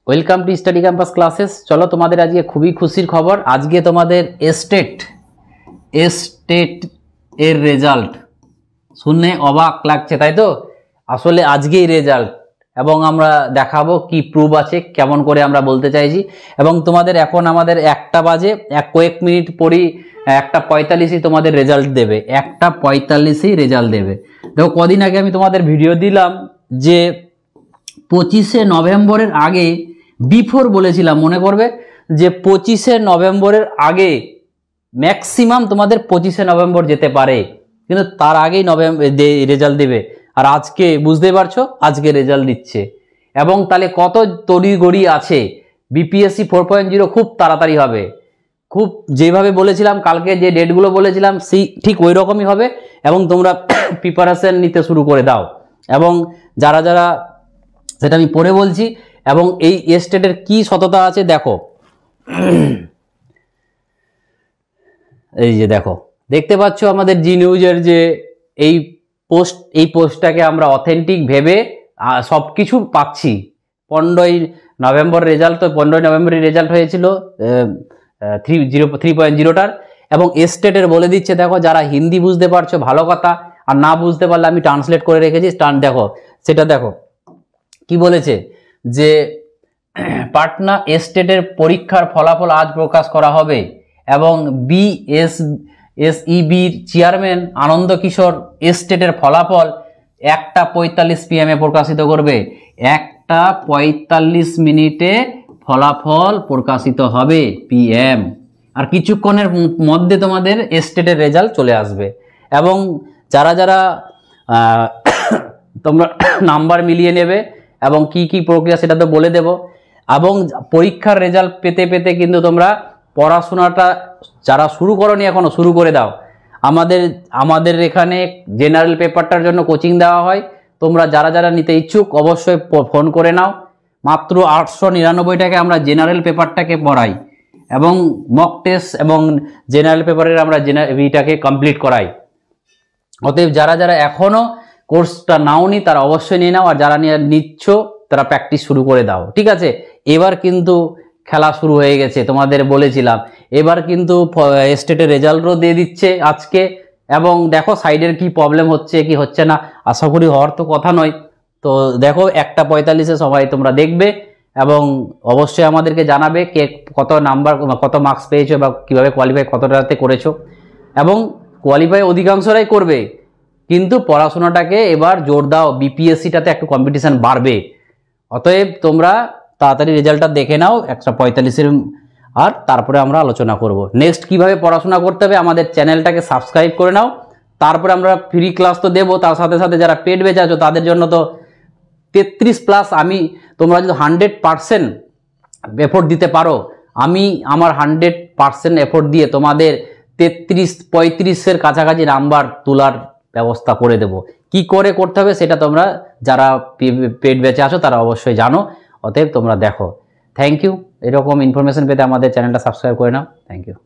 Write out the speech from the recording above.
Welcome to Study Campus classes. চলো তোমাদের আজকে খুবই খুশির খবর। আজকে তোমাদের স্টেট এর রেজাল্ট শুনে অবাক লাগছে, তাই তো? আসলে আজকেই রেজাল্ট, এবং আমরা দেখাবো কি প্রুফ আছে, কেমন করে আমরা বলতে চাইছি। এবং তোমাদের এখন আমাদের 1টা বাজে, কয়েক মিনিট পরই 1:45 তোমাদের রেজাল্ট দেবে। 1:45 রেজাল্ট দেবে। দেখো, কদিন আগে আমি তোমাদের ভিডিও দিলাম যে 25শে নভেম্বরের আগে, বিফোর বলেছিলাম, মনে করবে যে 25শে নভেম্বরের আগে ম্যাক্সিমাম তোমাদের 25শে নভেম্বর যেতে পারে, কিন্তু তার আগেই রেজাল্ট দেবে। আর আজকে বুঝতে পারছো, আজকে রেজাল্ট দিচ্ছে। এবং তাহলে কত তড়িঘড়ি আছে, বিপিএসসি 4.0 খুব তাড়াতাড়ি হবে। খুব যেভাবে বলেছিলাম, কালকে যে ডেটগুলো বলেছিলাম সেই ঠিক ওই রকমই হবে। এবং তোমরা প্রিপারেশন নিতে শুরু করে দাও। এবং যারা যারা, সেটা আমি পরে বলছি। এবং এই স্টেটের কি সততা আছে দেখো, এই যে দেখো, দেখতে পাচ্ছ আমাদের জি নিউজের যে এই পোস্টটাকে আমরা অথেন্টিক ভেবে সব কিছু পাচ্ছি। 15ই নভেম্বর রেজাল্ট, তো 15ই নভেম্বরের রেজাল্ট হয়েছিল 3.0টার। এবং স্টেটের বলে দিচ্ছে, দেখো যারা হিন্দি বুঝতে পারছো ভালো কথা, আর না বুঝতে পারলে আমি ট্রান্সলেট করে রেখেছি, দেখো সেটা দেখো কি বলেছে, যে পাটনা স্টেটের পরীক্ষার ফলাফল আজ প্রকাশ করা হবে। এবং বিএসইবির চেয়ারম্যান আনন্দ কিশোর স্টেটের ফলাফল 1:45 PM প্রকাশিত করবে। 1:45 মিনিটে ফলাফল প্রকাশিত হবে PM। আর কিছুক্ষণের মধ্যে তোমাদের স্টেটের রেজাল্ট চলে আসবে। এবং যারা যারা তোমরা নাম্বার মিলিয়ে নেবে এবং কি কি প্রক্রিয়া সেটা তো বলে দেব। এবং পরীক্ষার রেজাল্ট পেতে পেতে কিন্তু তোমরা পড়াশোনাটা যারা শুরু করোনি এখনো, শুরু করে দাও। আমাদের এখানে জেনারেল পেপারটার জন্য কোচিং দেওয়া হয়। তোমরা যারা যারা নিতে ইচ্ছুক অবশ্যই ফোন করে নাও। মাত্র 899 টাকায় আমরা জেনারেল পেপারটাকে পড়াই, এবং মক টেস্ট এবং জেনারেল পেপারের আমরা এইটাকে কমপ্লিট করাই। অতএব যারা যারা এখনো কোর্সটা নাওনি তারা অবশ্যই নিয়ে নাও, আর যারা নিচ্ছ তারা প্র্যাকটিস শুরু করে দাও, ঠিক আছে? এবার কিন্তু খেলা শুরু হয়ে গেছে, তোমাদের বলেছিলাম। এবার কিন্তু স্টেটের রেজাল্টও দিয়ে দিচ্ছে আজকে। এবং দেখো সাইডের কি প্রবলেম হচ্ছে কি হচ্ছে না, আশা করি হওয়ার তো কথা নয়। তো দেখো 1:45 সবাই তোমরা দেখবে, এবং অবশ্যই আমাদেরকে জানাবে কে কত নাম্বার, কত মার্কস পেয়েছো, বা কীভাবে কোয়ালিফাই কতটাতে করেছো। এবং কোয়ালিফাই অধিকাংশরাই করবে, কিন্তু পড়াশোনাটাকে এবার জোর দাও, বিপিএসসিটাতে একটু কম্পিটিশান বাড়বে। অতএব তোমরা তাড়াতাড়ি রেজাল্টটা দেখে নাও 1:45। আর তারপরে আমরা আলোচনা করব নেক্সট কিভাবে পড়াশোনা করতে হবে। আমাদের চ্যানেলটাকে সাবস্ক্রাইব করে নাও। তারপরে আমরা ফ্রি ক্লাস তো দেবো, তার সাথে সাথে যারা পেড বেচ আছো তাদের জন্য তো 33+। আমি তোমরা যদি 100% এফোর্ট দিতে পারো, আমি আমার 100% এফোর্ট দিয়ে তোমাদের 33-35-এর কাছাকাছি নাম্বার তোলার ব্যবস্থা করে দেব। কি করে করতে হবে সেটা তোমরা যারা পেড বেচে আছো তারা অবশ্যই জানো। অতএব তোমরা দেখো। Thank you. এরকম ইনফরমেশন পেতে আমাদের চ্যানেলটা সাবস্ক্রাইব করে নাও। Thank you.